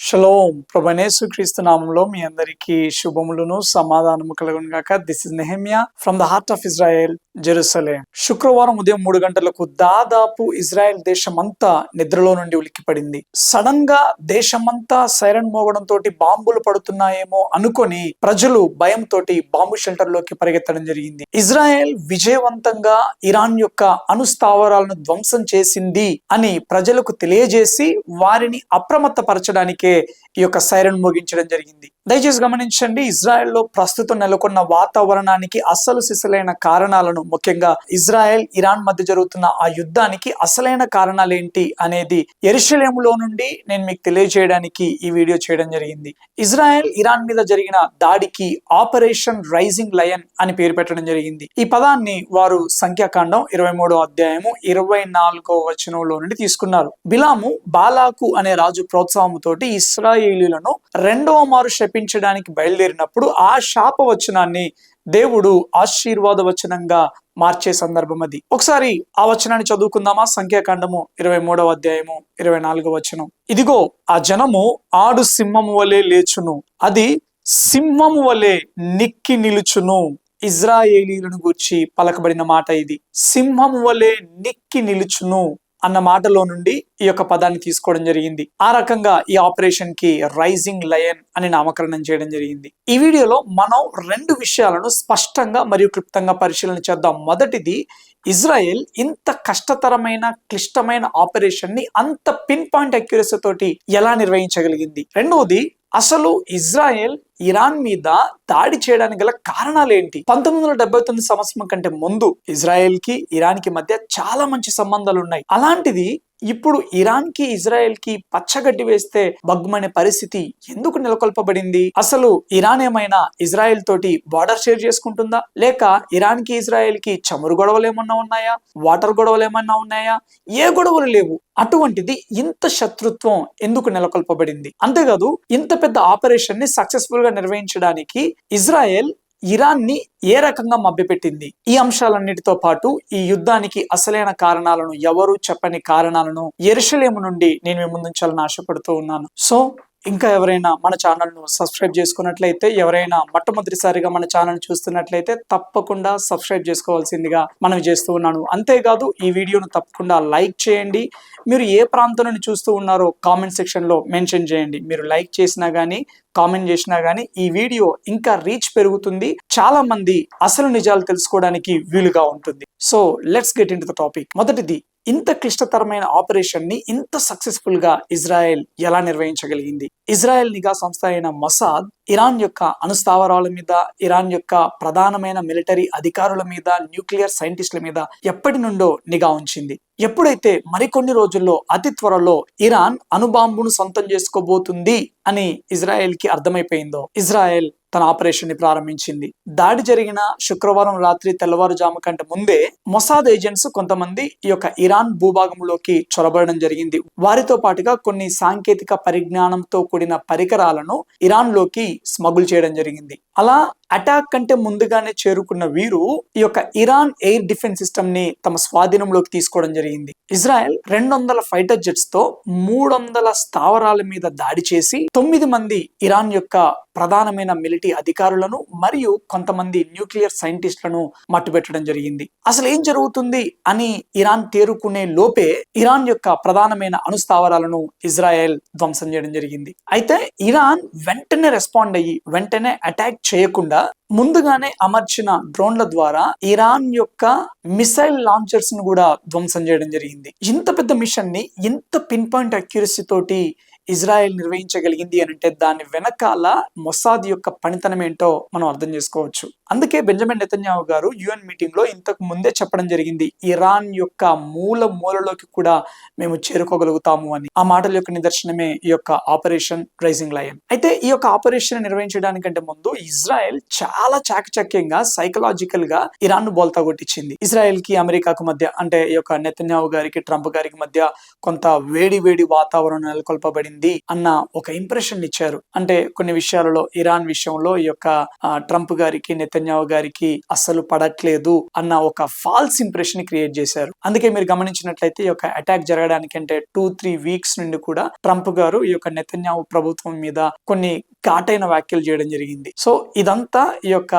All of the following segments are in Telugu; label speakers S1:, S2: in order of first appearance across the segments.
S1: షలోం ప్రభునేసు క్రీస్తు నామంలో మీ అందరికీ శుభములను సమాధానము కలుగును గాక. This is Nehemiah from the heart of Israel, Jerusalem. శుక్రవారం ఉదయం 3 గంటలకు దాదాపు ఇజ్రాయెల్ దేశమంతా నిద్రలో నుండి ఉలిక్కిపడింది. సడన్ గా దేశమంతా సైరన్ మోగడంతో బాంబులు పడుతున్నాయేమో అనుకొని ప్రజలు భయంతో బాంబు షెల్టర్ లోకి పరిగెత్తడం జరిగింది. ఇజ్రాయెల్ విజయవంతంగా ఇరాన్ యొక్క అణుస్థావరాలను ధ్వంసం చేసింది అని ప్రజలకు తెలియజేసి వారిని అప్రమత్తపరచడానికి ఈ యొక్క సైరన్ మోగించడం జరిగింది. దయచేసి గమనించండి, ఇజ్రాయెల్లో ప్రస్తుతం నెలకొన్న వాతావరణానికి అసలు సిసలైన కారణాలను, ముఖ్యంగా ఇజ్రాయెల్ ఇరాన్ మధ్య జరుగుతున్న ఆ యుద్ధానికి అసలైన కారణాలు ఏంటి అనేది యెరూషలేములో నుండి నేను మీకు తెలియజేయడానికి ఈ వీడియో చేయడం జరిగింది. ఇజ్రాయెల్ ఇరాన్ మీద జరిగిన దాడికి ఆపరేషన్ రైజింగ్ లయన్ అని పేరు పెట్టడం జరిగింది. ఈ పదాన్ని వారు సంఖ్యాకాండం 23వ అధ్యాయము 24వ వచనంలో నుండి తీసుకున్నారు. బిలాము బాలాకు అనే రాజు ప్రోత్సాహంతోటి ఇశ్రాయేలీయులను రెండవ మారు శపించడానికి బయలుదేరినప్పుడు ఆ శాప వచనాన్ని దేవుడు ఆశీర్వాద వచనంగా మార్చే సందర్భం అది. ఒకసారి ఆ వచనాన్ని చదువుకుందామా? సంఖ్యాకాండము 23వ అధ్యాయము 24వ వచనం. ఇదిగో ఆ జనము ఆడు సింహము వలె లేచును, అది సింహము వలె నిక్కి నిలుచును. ఇజ్రాయేలీయులను గూర్చి పలకబడిన మాట ఇది. సింహము వలె నిక్కి నిలుచును అన్న మాటలో నుండి ఈ యొక్క పదాన్ని తీసుకోవడం జరిగింది. ఆ రకంగా ఈ ఆపరేషన్ కి రైజింగ్ లయన్ అని నామకరణం చేయడం జరిగింది. ఈ వీడియోలో మనం 2 విషయాలను స్పష్టంగా మరియు క్లుప్తంగా పరిశీలన చేద్దాం. మొదటిది, ఇజ్రాయెల్ ఇంత కష్టతరమైన క్లిష్టమైన ఆపరేషన్ ని అంత పిన్ పాయింట్ అక్యురసీ తోటి ఎలా నిర్వహించగలిగింది. రెండవది, అసలు ఇజ్రాయెల్ ఇరాన్ మీద దాడి చేయడానికి గల కారణాలు ఏంటి? 1979 సంవత్సరం కంటే ముందు ఇజ్రాయెల్ కి ఇరాన్ కి మధ్య చాలా మంచి సంబంధాలు ఉన్నాయి. అలాంటిది ఇప్పుడు ఇరాన్ కి ఇజ్రాయెల్ కి పచ్చగడ్డి వేస్తే బగ్గుమనే పరిస్థితి ఎందుకు నెలకొల్పబడింది? అసలు ఇరాన్ ఏమైనా ఇజ్రాయెల్ తోటి బార్డర్ షేర్ చేసుకుంటుందా, లేక ఇరాన్ కి ఇజ్రాయెల్ కి చమురు గొడవలు ఏమన్నా ఉన్నాయా, వాటర్ గొడవలు ఏమన్నా ఉన్నాయా? ఏ గొడవలు లేవు. అటువంటిది ఇంత శత్రుత్వం ఎందుకు నెలకొల్పబడింది? అంతేకాదు, ఇంత పెద్ద ఆపరేషన్ ని సక్సెస్ఫుల్ గా నిర్వహించడానికి ఇజ్రాయెల్ ఇరాన్ ని ఏ రకంగా మభ్యపెట్టింది? ఈ అంశాలన్నిటితో పాటు ఈ యుద్ధానికి అసలైన కారణాలను, ఎవరు చెప్పని కారణాలను యెరూషలేము నుండి నేను మీ ముందుంచాలని ఆశపడుతూ ఉన్నాను. సో ఇంకా ఎవరైనా మన ఛానల్ ను సబ్స్క్రైబ్ చేసుకున్నట్లయితే, ఎవరైనా మొట్టమొదటిసారిగా మన ఛానల్ చూస్తున్నట్లయితే తప్పకుండా సబ్స్క్రైబ్ చేసుకోవాల్సిందిగా మనవి చేస్తూ ఉన్నాను. అంతేకాదు, ఈ వీడియోను తప్పకుండా లైక్ చేయండి. మీరు ఏ ప్రాంతం నుండి చూస్తూ ఉన్నారో కామెంట్ సెక్షన్ లో మెన్షన్ చేయండి. మీరు లైక్ చేసినా గానీ కామెంట్ చేసినా గానీ ఈ వీడియో ఇంకా రీచ్ పెరుగుతుంది, చాలా మంది అసలు నిజాలు తెలుసుకోవడానికి వీలుగా ఉంటుంది. So let's get in to the topic. మొదటిది, ఇంత క్లిష్టతరమైన ఆపరేషన్ ని ఇంత సక్సెస్ఫుల్ గా ఇజ్రాయెల్ ఎలా నిర్వహించగలిగింది? ఇజ్రాయెల్ నిఘా సంస్థ అయిన మొసాద్ ఇరాన్ యొక్క అణుస్థావరాల మీద, ఇరాన్ యొక్క ప్రధానమైన మిలిటరీ అధికారుల మీద, న్యూక్లియర్ సైంటిస్టుల మీద ఎప్పటి నుండో నిఘా ఉంచింది. ఎప్పుడైతే మరికొన్ని రోజుల్లో అతి త్వరలో ఇరాన్ అణుబాంబును సొంతం చేసుకోబోతుంది అని ఇజ్రాయెల్ కి అర్థమైపోయిందో, ఇజ్రాయెల్ తన ఆపరేషన్ ని ప్రారంభించింది. దాడి జరిగిన శుక్రవారం రాత్రి తెల్లవారుజాము కంటే ముందే మొసాద్ ఏజెంట్స్ కొంతమంది ఈ యొక్క ఇరాన్ భూభాగంలోకి చొరబడడం జరిగింది. వారితో పాటుగా కొన్ని సాంకేతిక పరిజ్ఞానంతో కూడిన పరికరాలను ఇరాన్ లోకి స్మగుల్ చేయడం జరిగింది. అలా అటాక్ కంటే ముందుగానే చేరుకున్న వీరు ఈ యొక్క ఇరాన్ ఎయిర్ డిఫెన్స్ సిస్టమ్ ని తమ స్వాధీనంలోకి తీసుకోవడం జరిగింది. ఇజ్రాయెల్ 200 ఫైటర్ జెట్స్ తో 300 స్థావరాల మీద దాడి చేసి 9 మంది ఇరాన్ యొక్క ప్రధానమైన మిలిటరీ అధికారులను మరియు కొంతమంది న్యూక్లియర్ సైంటిస్టులను మట్టుబెట్టడం జరిగింది. అసలు ఏం జరుగుతుంది అని ఇరాన్ తేరుకునే లోపే ఇరాన్ యొక్క ప్రధానమైన అణుస్థావరాలను ఇజ్రాయెల్ ధ్వంసం చేయడం జరిగింది. అయితే ఇరాన్ వెంటనే రెస్పాండ్ అయ్యి వెంటనే అటాక్ చేయకుండా ముందుగానే అమర్చిన డ్రోన్ల ద్వారా ఇరాన్ యొక్క మిసైల్ లాంచర్స్ ను కూడా ధ్వంసం చేయడం జరిగింది. ఇంత పెద్ద మిషన్ ని ఇంత పిన్ పాయింట్ అక్యురసీ తోటి ఇజ్రాయెల్ నిర్వహించగలిగింది అని అంటే దాని వెనకాల మొసాద్ యొక్క పనితనం ఏంటో మనం అర్థం చేసుకోవచ్చు. అందుకే బెంజమిన్ నెతన్యాహు గారు యుఎన్ మీటింగ్ లో ఇంతకు ముందే చెప్పడం జరిగింది, ఇరాన్ యొక్క మూలలోకి కూడా మేము చేరుకోగలుగుతాము అని. ఆ మాటల యొక్క నిదర్శనమే ఈ యొక్క ఆపరేషన్ రైజింగ్ లయన్. అయితే ఈ యొక్క ఆపరేషన్ నిర్వహించడానికంటే ముందు ఇజ్రాయెల్ చాలా చాకచక్యంగా సైకలాజికల్ గా ఇరాన్ ను బోల్తా కొట్టించింది. ఇజ్రాయెల్ కి అమెరికాకు మధ్య, అంటే ఈ యొక్క నెతన్యాహు గారికి ట్రంప్ గారికి మధ్య కొంత వేడి వాతావరణం నెలకొల్పబడింది. ఉంది అన్న ఒక ఇంప్రెషన్ ఇచ్చారు. అంటే కొన్ని విషయాలలో ఇరాన్ విషయంలో ఈ యొక్క ట్రంప్ గారికి, నెతన్యాహు గారికి అస్సలు పడట్లేదు అన్న ఒక ఫాల్స్ ఇంప్రెషన్ క్రియేట్ చేశారు. అందుకే మీరు గమనించినట్లయితే ఈ యొక్క అటాక్ జరగడానికంటే 2-3 వీక్స్ నుండి కూడా ట్రంప్ గారు ఈ యొక్క నెతన్యాహు ప్రభుత్వం మీద కొన్ని ఘాటైన వ్యాఖ్యలు చేయడం జరిగింది. సో ఇదంతా ఈ యొక్క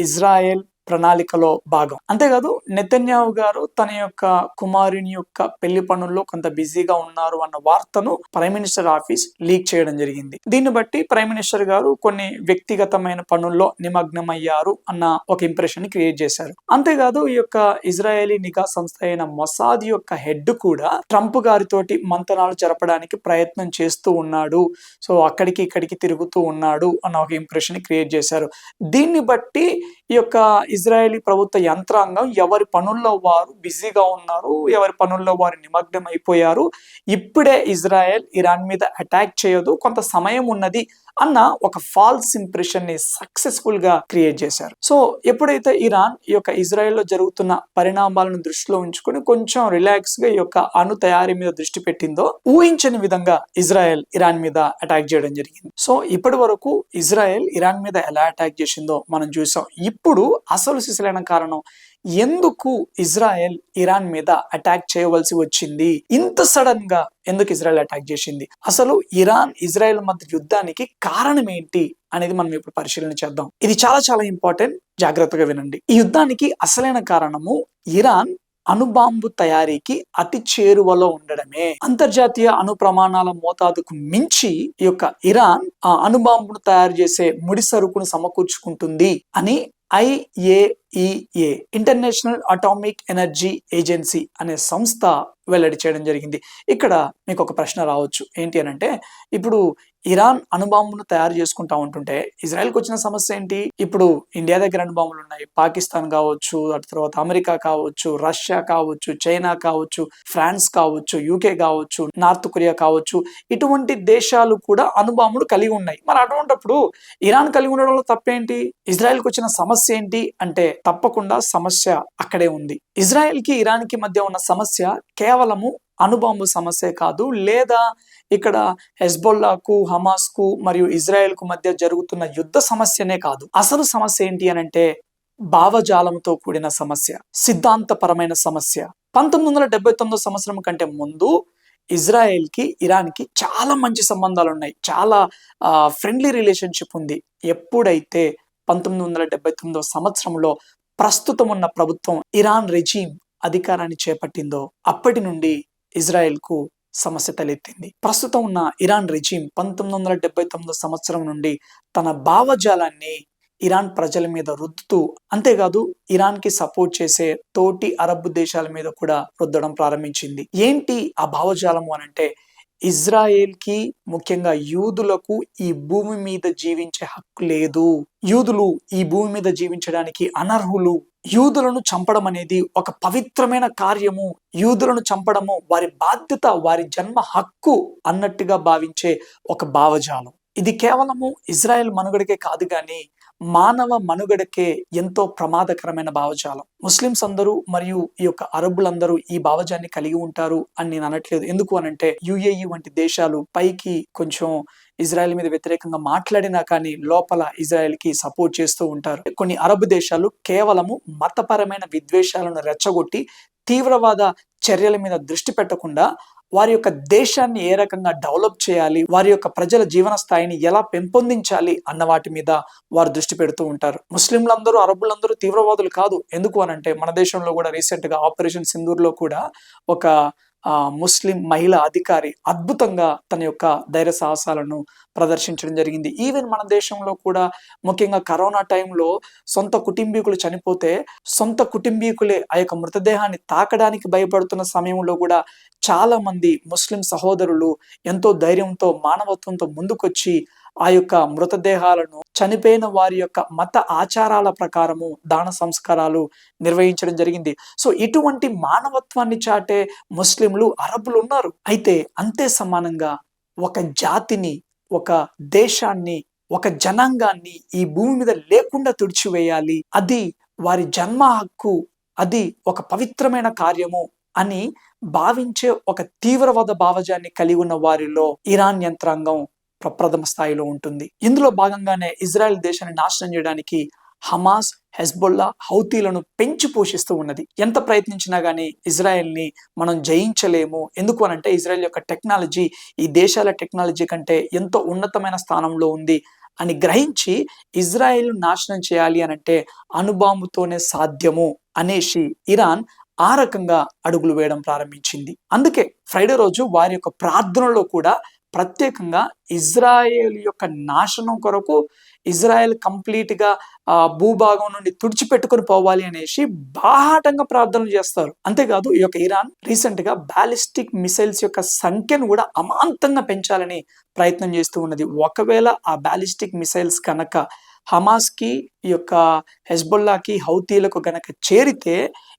S1: ఇజ్రాయెల్ ప్రణాళికలో భాగం. అంతేకాదు నెతన్యాహు గారు తన యొక్క కుమారుని యొక్క పెళ్లి పనుల్లో కొంత బిజీగా ఉన్నారు అన్న వార్తను ప్రైమ్ మినిస్టర్ ఆఫీస్ లీక్ చేయడం జరిగింది. దీన్ని బట్టి ప్రైమ్ మినిస్టర్ గారు కొన్ని వ్యక్తిగతమైన పనుల్లో నిమగ్నమయ్యారు అన్న ఒక ఇంప్రెషన్ ని క్రియేట్ చేశారు. అంతేకాదు ఈ యొక్క ఇజ్రాయేలీ నిఘా సంస్థ అయిన మొసాద్ యొక్క హెడ్ కూడా ట్రంప్ గారితోటి మంతనాలు జరపడానికి ప్రయత్నం చేస్తూ ఉన్నాడు, సో అక్కడికి ఇక్కడికి తిరుగుతూ ఉన్నాడు అన్న ఒక ఇంప్రెషన్ ని క్రియేట్ చేశారు. దీన్ని బట్టి ఈ యొక్క ఇజ్రాయేలీ ప్రభుత్వ యంత్రాంగం ఎవరి పనుల్లో వారు బిజీగా ఉన్నారు, ఎవరి పనుల్లో వారు నిమగ్నం అయిపోయారు, ఇప్పుడే ఇజ్రాయెల్ ఇరాన్ మీద అటాక్ చేయదు, కొంత సమయం ఉన్నది అన్న ఒక ఫాల్స్ ఇంప్రెషన్ ని సక్సెస్ఫుల్ గా క్రియేట్ చేశారు. సో ఎప్పుడైతే ఇరాన్ ఈ యొక్క ఇజ్రాయెల్ లో జరుగుతున్న పరిణామాలను దృష్టిలో ఉంచుకొని కొంచెం రిలాక్స్ గా ఈ యొక్క అణు తయారీ మీద దృష్టి పెట్టిందో, ఊహించని విధంగా ఇజ్రాయెల్ ఇరాన్ మీద అటాక్ చేయడం జరిగింది. సో ఇప్పటి వరకు ఇజ్రాయెల్ ఇరాన్ మీద ఎలా అటాక్ చేసిందో మనం చూసాం. ఇప్పుడు అసలు సిసలైన కారణం, ఎందుకు ఇజ్రాయెల్ ఇరాన్ మీద అటాక్ చేయవలసి వచ్చింది, ఇంత సడన్ గా ఎందుకు ఇజ్రాయెల్ అటాక్ చేసింది, అసలు ఇరాన్ ఇజ్రాయెల్ మధ్య యుద్ధానికి కారణం ఏంటి అనేది మనం ఇప్పుడు పరిశీలన చేద్దాం. ఇది చాలా చాలా ఇంపార్టెంట్, జాగ్రత్తగా వినండి. ఈ యుద్ధానికి అసలైన కారణము ఇరాన్ అణుబాంబు తయారీకి అతి చేరువలో ఉండడమే. అంతర్జాతీయ అణు ప్రమాణాల మోతాదుకు మించి ఈ యొక్క ఇరాన్ ఆ అణుబాంబును తయారు చేసే ముడి సరుకును సమకూర్చుకుంటుంది అని IAEA international atomic energy agency అనే సంస్థ వెల్లడి చేయడం జరిగింది. ఇక్కడ మీకు ఒక ప్రశ్న రావచ్చు, ఏంటి అని అంటే, ఇప్పుడు ఇరాన్ అణుబాంబును తయారు చేసుకుంటా ఉంటుంటే ఇజ్రాయెల్కి వచ్చిన సమస్య ఏంటి? ఇప్పుడు ఇండియా దగ్గర అణుబాంబులు ఉన్నాయి, పాకిస్తాన్ కావచ్చు, అటు తర్వాత అమెరికా కావచ్చు, రష్యా కావచ్చు, చైనా కావచ్చు, ఫ్రాన్స్ కావచ్చు, UK కావచ్చు, నార్త్ కొరియా కావచ్చు, ఇటువంటి దేశాలు కూడా అణుబాంబులు కలిగి ఉన్నాయి. మరి అటువంటిప్పుడు ఇరాన్ కలిగి ఉండడంలో తప్పేంటి? ఇజ్రాయెల్కి వచ్చిన సమస్య ఏంటి అంటే, తప్పకుండా సమస్య అక్కడే ఉంది. ఇజ్రాయెల్ కి ఇరాన్ కి మధ్య ఉన్న సమస్య కేవలము అణుబాంబు సమస్య కాదు, లేదా ఇక్కడ హెజ్బొల్లాకు, హమాస్ కు మరియు ఇజ్రాయెల్ కు మధ్య జరుగుతున్న యుద్ధ సమస్యనే కాదు. అసలు సమస్య ఏంటి అని అంటే, భావజాలంతో కూడిన సమస్య, సిద్ధాంతపరమైన సమస్య. 1979 సంవత్సరం కంటే ముందు ఇజ్రాయెల్ కి ఇరాన్ కి చాలా మంచి సంబంధాలు ఉన్నాయి, చాలా ఫ్రెండ్లీ రిలేషన్షిప్ ఉంది. ఎప్పుడైతే 1979 సంవత్సరంలో ప్రస్తుతం ఉన్న ప్రభుత్వం ఇరాన్ రెజీమ్ అధికారాన్ని చేపట్టిందో, అప్పటి నుండి ఇజ్రాయెల్ కు సమస్య తలెత్తింది. ప్రస్తుతం ఉన్న ఇరాన్ రెజీమ్ 1979 సంవత్సరం నుండి తన భావజాలాన్ని ఇరాన్ ప్రజల మీద రుద్దుతూ, అంతేకాదు ఇరాన్ కి సపోర్ట్ చేసే తోటి అరబ్ దేశాల మీద కూడా రుద్దడం ప్రారంభించింది. ఏంటి ఆ భావజాలము అనంటే, ఇజ్రాయెల్ కి, ముఖ్యంగా యూదులకు ఈ భూమి మీద జీవించే హక్కు లేదు, యూదులు ఈ భూమి మీద జీవించడానికి అనర్హులు, యూదులను చంపడం అనేది ఒక పవిత్రమైన కార్యము, యూదులను చంపడము వారి బాధ్యత, వారి జన్మ హక్కు అన్నట్టుగా భావించే ఒక భావజాలం. ఇది కేవలము ఇజ్రాయెల్ మనుగడకే కాదు గాని మానవ మనుగడకే ఎంతో ప్రమాదకరమైన భావజాలం. ముస్లిమ్స్ అందరూ మరియు ఈ యొక్క అరబ్బులందరూ ఈ భావజాన్ని కలిగి ఉంటారు అని నేను అనట్లేదు. ఎందుకు అనంటే, UAE వంటి దేశాలు పైకి కొంచెం ఇజ్రాయెల్ మీద వ్యతిరేకంగా మాట్లాడినా కానీ లోపల ఇజ్రాయెల్ కి సపోర్ట్ చేస్తూ ఉంటారు. కొన్ని అరబ్ దేశాలు కేవలము మతపరమైన విద్వేషాలను రెచ్చగొట్టి తీవ్రవాద చర్యల మీద దృష్టి పెట్టకుండా వారి యొక్క దేశాన్ని ఏ రకంగా డెవలప్ చేయాలి, వారి యొక్క ప్రజల జీవన స్థాయిని ఎలా పెంపొందించాలి అన్న వాటి మీద వారు దృష్టి పెడుతూ ఉంటారు. ముస్లింలందరూ, అరబ్బులందరూ తీవ్రవాదులు కాదు. ఎందుకు అనంటే, మన దేశంలో కూడా రీసెంట్ గా ఆపరేషన్ సింధూర్ లో కూడా ఒక ముస్లిం మహిళా అధికారి అద్భుతంగా తన యొక్క ధైర్య సాహసాలను ప్రదర్శించడం జరిగింది. ఈవెన్ మన దేశంలో కూడా ముఖ్యంగా కరోనా టైంలో సొంత కుటుంబీకులు చనిపోతే సొంత కుటుంబీకులే ఆ యొక్క మృతదేహాన్ని తాకడానికి భయపడుతున్న సమయంలో కూడా చాలా మంది ముస్లిం సహోదరులు ఎంతో ధైర్యంతో, మానవత్వంతో ముందుకొచ్చి ఆ యొక్క మృతదేహాలను చనిపోయిన వారి యొక్క మత ఆచారాల ప్రకారము దాన సంస్కారాలు నిర్వహించడం జరిగింది. సో ఇటువంటి మానవత్వాన్ని చాటే ముస్లింలు, అరబ్బులు ఉన్నారు. అయితే అంతే సమానంగా ఒక జాతిని, ఒక దేశాన్ని, ఒక జనాంగాన్ని ఈ భూమి మీద లేకుండా తుడిచివేయాలి, అది వారి జన్మ హక్కు, అది ఒక పవిత్రమైన కార్యము అని భావించే ఒక తీవ్రవాద భావజాన్ని కలిగి ఉన్న వారిలో ఇరాన్ యంత్రాంగం ప్రప్రథమ స్థాయిలో ఉంటుంది. ఇందులో భాగంగానే ఇజ్రాయెల్ దేశాన్ని నాశనం చేయడానికి హమాస్, హెజ్బొల్లా, హౌతీలను పెంచి పోషిస్తూ ఉన్నది. ఎంత ప్రయత్నించినా గానీ ఇజ్రాయెల్ ని మనం జయించలేము. ఎందుకు అనంటే ఇజ్రాయెల్ యొక్క టెక్నాలజీ ఈ దేశాల టెక్నాలజీ కంటే ఎంతో ఉన్నతమైన స్థానంలో ఉంది అని గ్రహించి ఇజ్రాయెల్ నాశనం చేయాలి అనంటే అణుబాంబుతోనే సాధ్యము అనేసి ఇరాన్ ఆ రకంగా అడుగులు వేయడం ప్రారంభించింది. అందుకే ఫ్రైడే రోజు వారి యొక్క ప్రార్థనలో కూడా ప్రత్యేకంగా ఇజ్రాయేల్ యొక్క నాశనం కొరకు ఇజ్రాయెల్ కంప్లీట్ గా భూభాగం నుండి తుడిచిపెట్టుకొని పోవాలి అనేసి బాహాటంగా ప్రార్థనలు చేస్తారు. అంతేకాదు ఈ యొక్క ఇరాన్ రీసెంట్ గా బాలిస్టిక్ మిసైల్స్ యొక్క సంఖ్యను కూడా అమాంతంగా పెంచాలని ప్రయత్నం చేస్తూ ఉన్నది. ఒకవేళ ఆ బాలిస్టిక్ మిసైల్స్ కనుక హమాస్ కి ఈ యొక్క హెజ్బొల్లాకి హౌతీలకు గనక చేరితే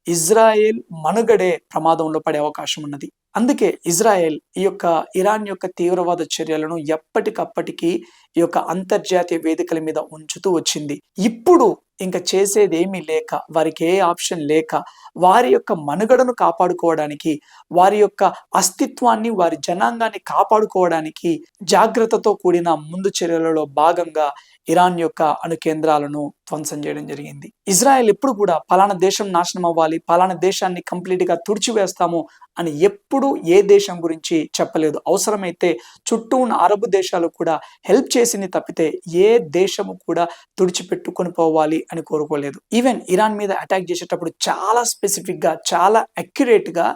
S1: ఇజ్రాయెల్ మనుగడే ప్రమాదంలో పడే అవకాశం ఉన్నది. అందుకే ఇజ్రాయెల్ ఈ యొక్క ఇరాన్ యొక్క తీవ్రవాద చర్యలను ఎప్పటికప్పటికీ ఈ యొక్క అంతర్జాతీయ వేదికల మీద ఉంచుతూ వచ్చింది. ఇప్పుడు ఇంకా చేసేది ఏమీ లేక, వారికి ఏ ఆప్షన్ లేక, వారి యొక్క మనుగడను కాపాడుకోవడానికి, వారి యొక్క అస్తిత్వాన్ని, వారి జనాంగాన్ని కాపాడుకోవడానికి జాగ్రత్తతో కూడిన ముందు చర్యలలో భాగంగా ఇరాన్ యొక్క అణు కేంద్రాలను ధ్వంసం చేయడం జరిగింది. ఇజ్రాయెల్ ఎప్పుడు కూడా పలానా దేశం నాశనం అవ్వాలి, పలానా దేశాన్ని కంప్లీట్ గా తుడిచివేస్తాము అని ఎప్పుడు ఏ దేశం గురించి చెప్పలేదు. అవసరమైతే చుట్టూ ఉన్న అరబ్ దేశాలు కూడా హెల్ప్ చేసింది తప్పితే ఏ దేశము కూడా తుడిచిపెట్టుకొని పోవాలి అని కోరుకోలేదు. ఈవెన్ ఇరాన్ మీద అటాక్ చేసేటప్పుడు చాలా స్పెసిఫిక్ గా, చాలా అక్యురేట్ గా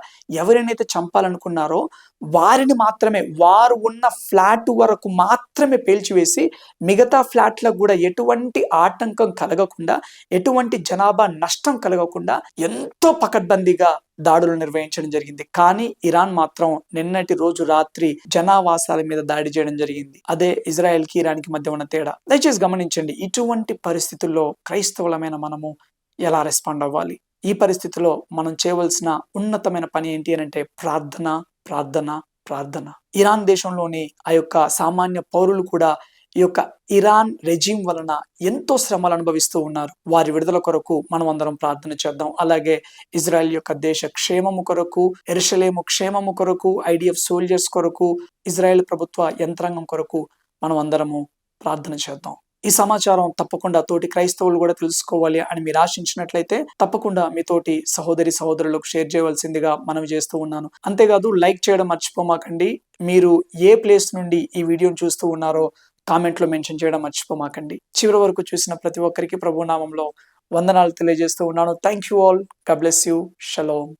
S1: ఎవరైతే చంపాలనుకున్నారో వారిని మాత్రమే, వారు ఉన్న ఫ్లాట్ వరకు మాత్రమే పేల్చివేసి మిగతా ఫ్లాట్లకు కూడా ఎటువంటి ఆటంకం కలగకుండా, ఎటువంటి జనాభా నష్టం కలగకుండా ఎంతో పకడ్బందీగా దాడులు నిర్వహించడం జరిగింది. కానీ ఇరాన్ మాత్రం నిన్నటి రోజు రాత్రి జనావాసాల మీద దాడి చేయడం జరిగింది. అదే ఇజ్రాయెల్ కి ఇరాన్ కి మధ్య ఉన్న తేడా. దయచేసి గమనించండి, ఇటువంటి పరిస్థితుల్లో క్రైస్తవులమైన మనము ఎలా రెస్పాండ్ అవ్వాలి? ఈ పరిస్థితిలో మనం చేయవలసిన ఉన్నతమైన పని ఏంటి అని అంటే ప్రార్థన, ప్రార్థన, ప్రార్థన. ఇరాన్ దేశంలోని ఆ యొక్క సామాన్య పౌరులు కూడా ఈ యొక్క ఇరాన్ రెజీమ్ వలన ఎంతో శ్రమలు అనుభవిస్తూ ఉన్నారు. వారి విడుదల కొరకు మనం అందరం ప్రార్థన చేద్దాం. అలాగే ఇజ్రాయెల్ యొక్క దేశ క్షేమము కొరకు, యెరూషలేము క్షేమము కొరకు, ఐడిఎఫ్ సోల్జర్స్ కొరకు, ఇజ్రాయెల్ ప్రభుత్వ యంత్రాంగం కొరకు మనం అందరము ప్రార్థన చేద్దాం. ఈ సమాచారం తప్పకుండా తోటి క్రైస్తవులు కూడా తెలుసుకోవాలి అని మీరు ఆశించినట్లయితే తప్పకుండా మీ తోటి సహోదరి సహోదరులకు షేర్ చేయవలసిందిగా మనవి చేస్తూ ఉన్నాను. అంతేకాదు లైక్ చేయడం మర్చిపోమాకండి. మీరు ఏ ప్లేస్ నుండి ఈ వీడియోని చూస్తూ ఉన్నారో కామెంట్లో మెన్షన్ చేయడం మర్చిపోమాకండి. చివరి వరకు చూసిన ప్రతి ఒక్కరికి ప్రభు నామంలో వందనాలు తెలియజేస్తూ ఉన్నాను. Thank you all. God bless you. Shalom.